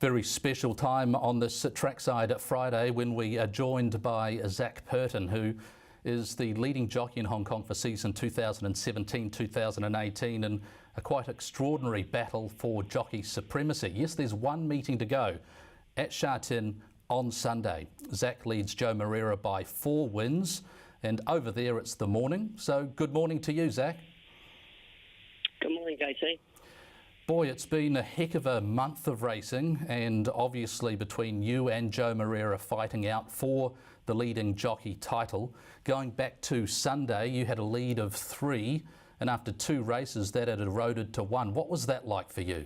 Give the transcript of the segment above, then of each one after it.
Very special time on this trackside at Friday when we are joined by Zach Purton, who is the leading jockey in Hong Kong for season 2017-2018 in a quite extraordinary battle for jockey supremacy. Yes, there's one meeting to go at Sha Tin on Sunday. Zach leads Joe Moreira by 4 wins, and over there it's the morning. So good morning to you, Zach. Good morning, JT. Boy, it's been a heck of a month of racing, and obviously between you and Joe Moreira fighting out for the leading jockey title. Going back to Sunday, you had a lead of 3, and after 2 races that had eroded to 1. What was that like for you?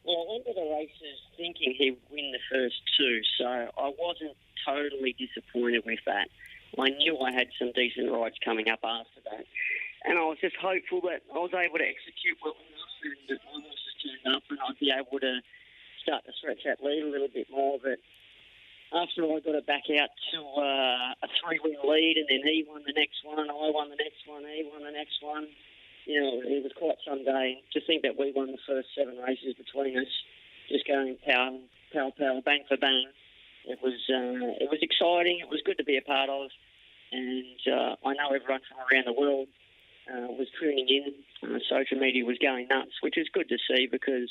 Well, I went to the races thinking he'd win the first 2, so I wasn't totally disappointed with that. I knew I had some decent rides coming up after that. And I was just hopeful that I was able to execute well enough and that my horses turned up and I'd be able to start to stretch that lead a little bit more. But after I got it back out to a 3-win lead, and then he won the next one, I won the next one, he won the next one, you know, it was quite some day. To think that we won the first 7 races between us, just going pow, bang for bang. It was exciting. It was good to be a part of. And I know everyone from around the world was tuning in. Social media was going nuts, which is good to see because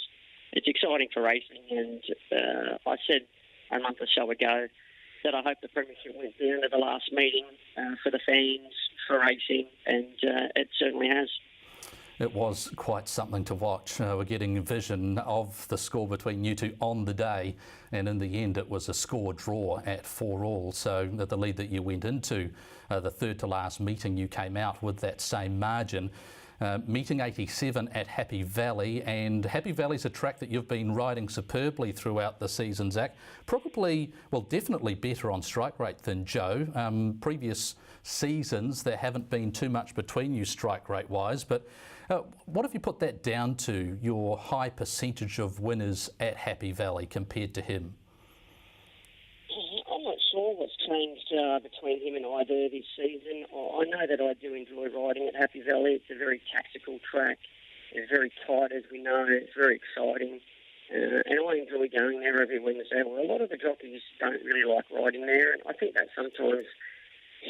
it's exciting for racing. And I said a month or so ago that I hope the Premiership went down to the last meeting for the fans, for racing, and it certainly has. It was quite something to watch. We're getting a vision of the score between you two on the day, and in the end it was a score draw at 4-all. So the lead that you went into, the third to last meeting, you came out with that same margin. Meeting 87 at Happy Valley, and Happy Valley's a track that you've been riding superbly throughout the season, Zach. Probably, well, definitely better on strike rate than Joe. Previous seasons there haven't been too much between you strike rate wise, but what have you put that down to, your high percentage of winners at Happy Valley compared to him? I'm not sure what's changed between him and I there this season. I know that I do enjoy riding at Happy Valley. It's a very tactical track. It's very tight, as we know. It's very exciting. And I enjoy going there every Wednesday. Well, a lot of the jockeys don't really like riding there, and I think that sometimes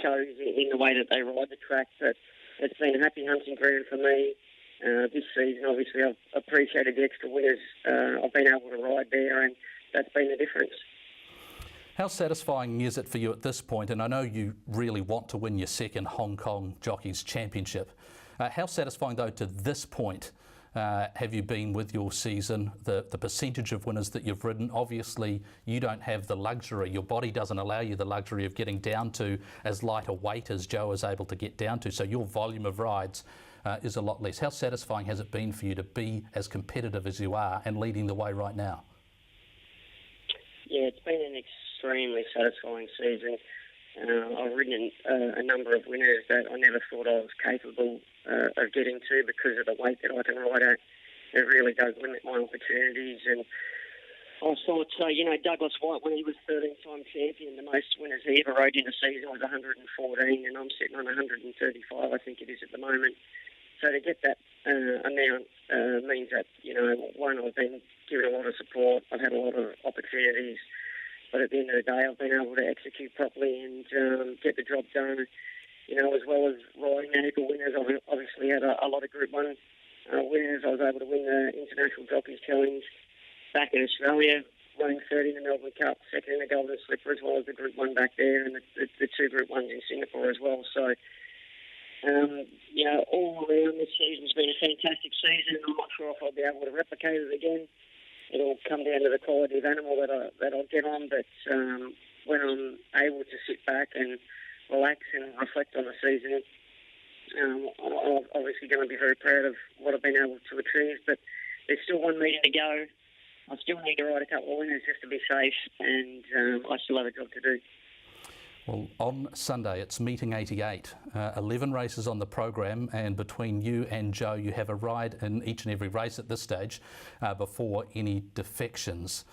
shows in the way that they ride the track. But it's been a happy hunting ground for me. This season, obviously, I've appreciated the extra winners. I've been able to ride there, and that's been the difference. How satisfying is it for you at this point? And I know you really want to win your second Hong Kong Jockeys Championship. How satisfying, though, to this point have you been with your season, the percentage of winners that you've ridden? Obviously, you don't have the luxury, your body doesn't allow you the luxury of getting down to as light a weight as Joe is able to get down to, so your volume of rides is a lot less. How satisfying has it been for you to be as competitive as you are and leading the way right now? Yeah, it's been an extremely satisfying season. I've ridden a number of winners that I never thought I was capable of getting to because of the weight that I can ride at. It really does limit my opportunities. And I thought, Douglas White, when he was 13-time champion, the most winners he ever rode in a season was 114, and I'm sitting on 135, I think it is at the moment. So to get that amount means that, one, I've been given a lot of support, I've had a lot of opportunities, but at the end of the day, I've been able to execute properly and get the job done, as well as riding a heap of winners. I've obviously had a lot of Group 1 winners. I was able to win the International Jockeys Challenge back in Australia, running third in the Melbourne Cup, second in the Golden Slipper, as well as the Group 1 back there, and the 2 Group 1s in Singapore as well. So, all around this season's been a fantastic season. I'm not sure if I'll be able to replicate it again. It'll come down to the quality of animal that I'll get on, but when I'm able to sit back and relax and reflect on the season, I'm obviously going to be very proud of what I've been able to achieve, but there's still one meeting to go. I still need to ride a couple of winners just to be safe, and I still have a job to do. Well, on Sunday it's meeting 88, 11 races on the program, and between you and Joe you have a ride in each and every race at this stage before any defections.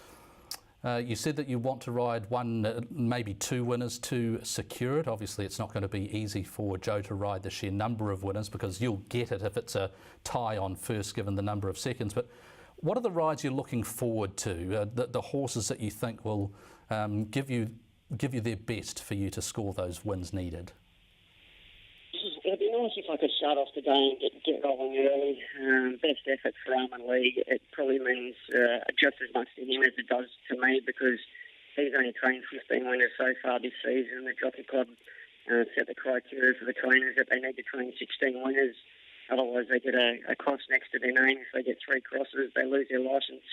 You said that you want to ride 1, maybe 2 winners to secure it. Obviously it's not going to be easy for Joe to ride the sheer number of winners because you'll get it if it's a tie on first given the number of seconds, but What are the rides you're looking forward to? The horses that you think will give you their best for you to score those wins needed? It'd be nice if I could start off today and get rolling early. Best effort for Armin Lee. It probably means just as much to him as it does to me, because he's only trained 15 winners so far this season. The Jockey Club set the criteria for the trainers that they need to train 16 winners. Otherwise, they get a cross next to their name. If they get 3 crosses, they lose their licence.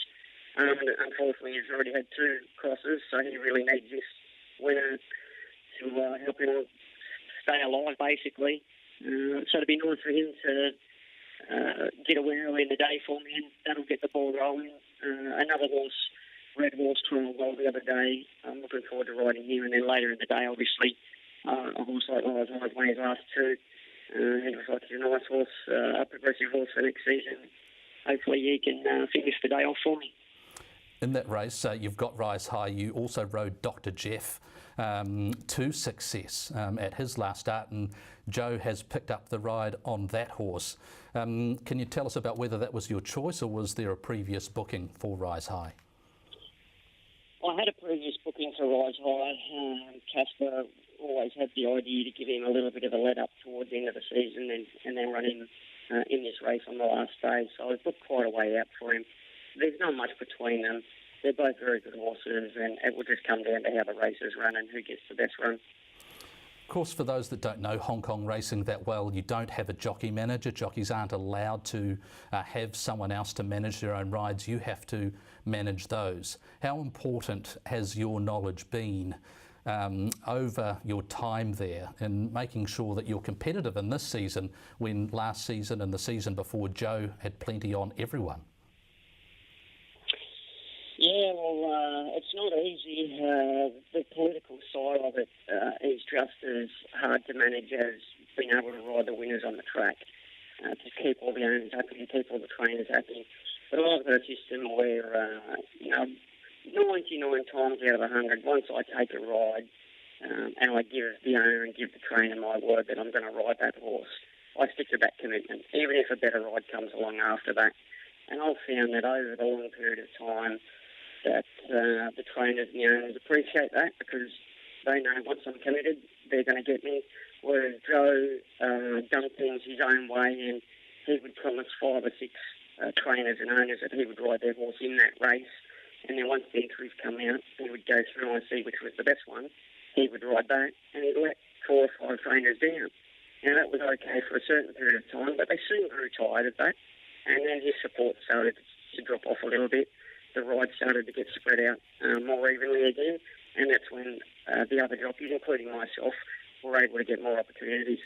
Unfortunately, he's already had 2 crosses, so he really needs this winner to help him stay alive, basically. So it'd be nice for him to get a win early in the day for me, and that'll get the ball rolling. Another horse, Red Horse, trialled well the other day. I'm looking forward to riding him, and then later in the day, obviously, a horse like Rise High won his last 2. He looks like he's a nice horse, a progressive horse for next season. Hopefully he can finish the day off for me. In that race, you've got Rise High. You also rode Dr. Jeff to success at his last start, and Joe has picked up the ride on that horse. Can you tell us about whether that was your choice, or was there a previous booking for Rise High? I had a previous booking for Rise High. Casper always had the idea to give him a little bit of a let up towards the end of the season and then run him in this race on the last day. So I booked quite a way out for him. There's not much between them. They're both very good horses, and it will just come down to how the races run and who gets the best run. Of course, for those that don't know Hong Kong racing that well, you don't have a jockey manager. Jockeys aren't allowed to have someone else to manage their own rides. You have to manage those. How important has your knowledge been over your time there in making sure that you're competitive in this season, when last season and the season before Joe had plenty on everyone? Yeah, well, it's not easy. The political side of it is just as hard to manage as being able to ride the winners on the track, to keep all the owners happy and keep all the trainers happy. But I've got a system where, 99 times out of 100, once I take a ride and I give the owner and give the trainer my word that I'm going to ride that horse, I stick to that commitment, even if a better ride comes along after that. And I've found that over the long period of time that the trainers and the owners appreciate that, because they know once I'm committed, they're going to get me. Whereas Joe done things his own way, and he would promise 5 or 6 trainers and owners that he would ride their horse in that race. And then once the entries come out, he would go through and see which was the best one. He would ride that, and he'd let 4 or 5 trainers down. Now, that was okay for a certain period of time, but they soon grew tired of that. And then his support started to drop off a little bit. The ride started to get spread out more evenly again, and that's when the other jockeys, including myself, were able to get more opportunities.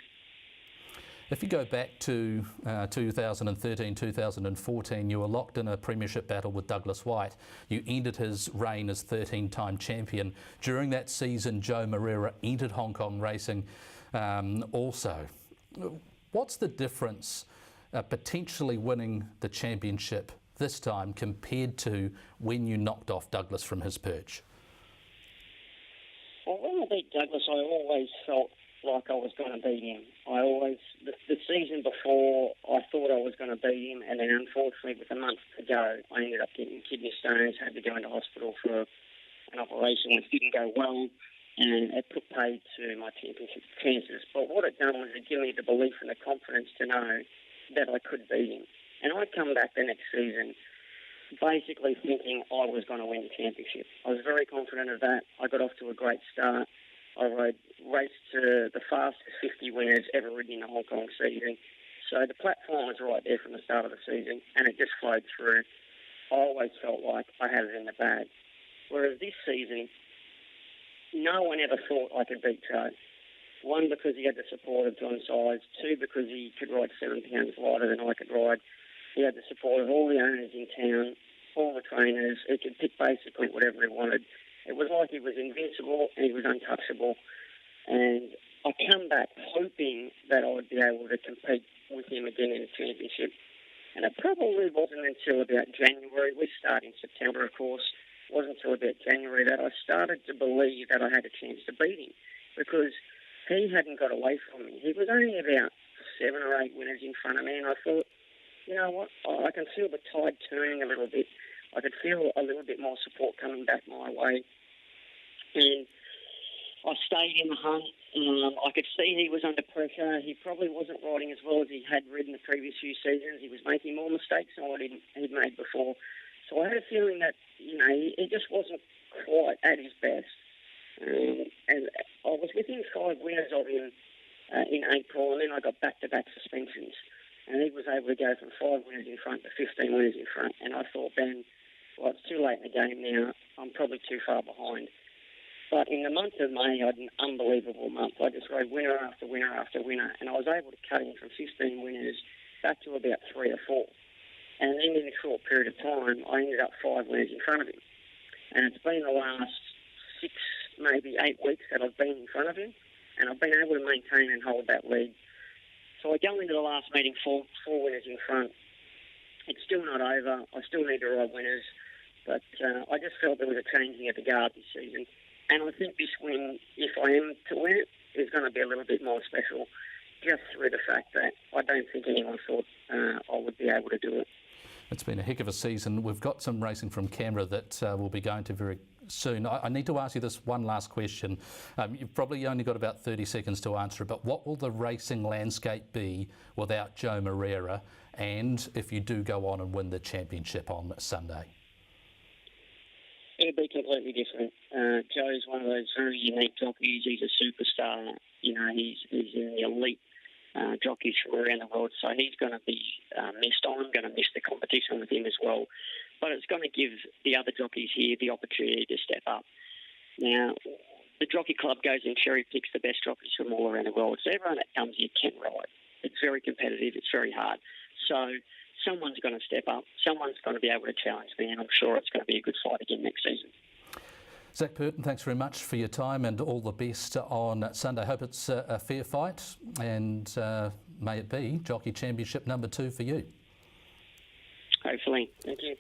If you go back to 2013, 2014, you were locked in a Premiership battle with Douglas White. You ended his reign as 13-time champion. During that season, Joe Moreira entered Hong Kong racing also. What's the difference potentially winning the championship this time compared to when you knocked off Douglas from his perch? Well, when I beat Douglas, I always felt like I was going to beat him. The season before, I thought I was going to beat him, and then unfortunately, with a month to go, I ended up getting kidney stones, had to go into hospital for an operation which didn't go well, and it put paid to my championship chances. But what it done was it gave me the belief and the confidence to know that I could beat him. And I come back the next season basically thinking I was going to win the championship. I was very confident of that. I got off to a great start. I raced to the fastest 50 winners ever ridden in the Hong Kong season. So the platform was right there from the start of the season, and it just flowed through. I always felt like I had it in the bag. Whereas this season, no one ever thought I could beat Joe. 1, because he had the support of John Size. 2, because he could ride 7 pounds lighter than I could ride. He had the support of all the owners in town, all the trainers. He could pick basically whatever he wanted. It was like he was invincible and he was untouchable. And I come back hoping that I would be able to compete with him again in the championship. And it probably wasn't until about January, we start in September, of course, it wasn't until about January that I started to believe that I had a chance to beat him, because he hadn't got away from me. He was only about 7 or 8 winners in front of me, and I thought, you know what, I can feel the tide turning a little bit. I could feel a little bit more support coming back my way. And I stayed in the hunt. I could see he was under pressure. He probably wasn't riding as well as he had ridden the previous few seasons. He was making more mistakes than what he'd made before. So I had a feeling that, you know, he just wasn't quite at his best. And I was within 5 winners of him in April, and then I got back-to-back suspensions. And he was able to go from 5 winners in front to 15 winners in front. And I thought then, well, it's too late in the game now. I'm probably too far behind. But in the month of May, I had an unbelievable month. I just rode winner after winner after winner, and I was able to cut him from 15 winners back to about 3 or 4. And then in a short period of time, I ended up 5 winners in front of him. And it's been the last 6, maybe 8 weeks that I've been in front of him, and I've been able to maintain and hold that lead. So I go into the last meeting 4 winners in front. It's still not over. I still need to ride winners, but I just felt there was a changing of the guard this season. And I think this win, if I am to win it, is going to be a little bit more special, just through the fact that I don't think anyone thought I would be able to do it. It's been a heck of a season. We've got some racing from Canberra that we'll be going to very soon. I need to ask you this one last question. You've probably only got about 30 seconds to answer it, but what will the racing landscape be without Joe Moreira, and if you do go on and win the championship on Sunday? It'll be completely different. Joe's one of those very unique jockeys. He's a superstar. You know, he's in the elite jockeys from around the world, so he's going to be missed. I'm going to miss the competition with him as well. But it's going to give the other jockeys here the opportunity to step up. Now, the Jockey Club goes and cherry picks the best jockeys from all around the world, so everyone that comes here can ride. It's very competitive. It's very hard. So someone's going to step up. Someone's going to be able to challenge me, and I'm sure it's going to be a good fight again next season. Zach Purton, thanks very much for your time and all the best on Sunday. Hope it's a fair fight, and may it be Jockey Championship number 2 for you. Hopefully. Thank you.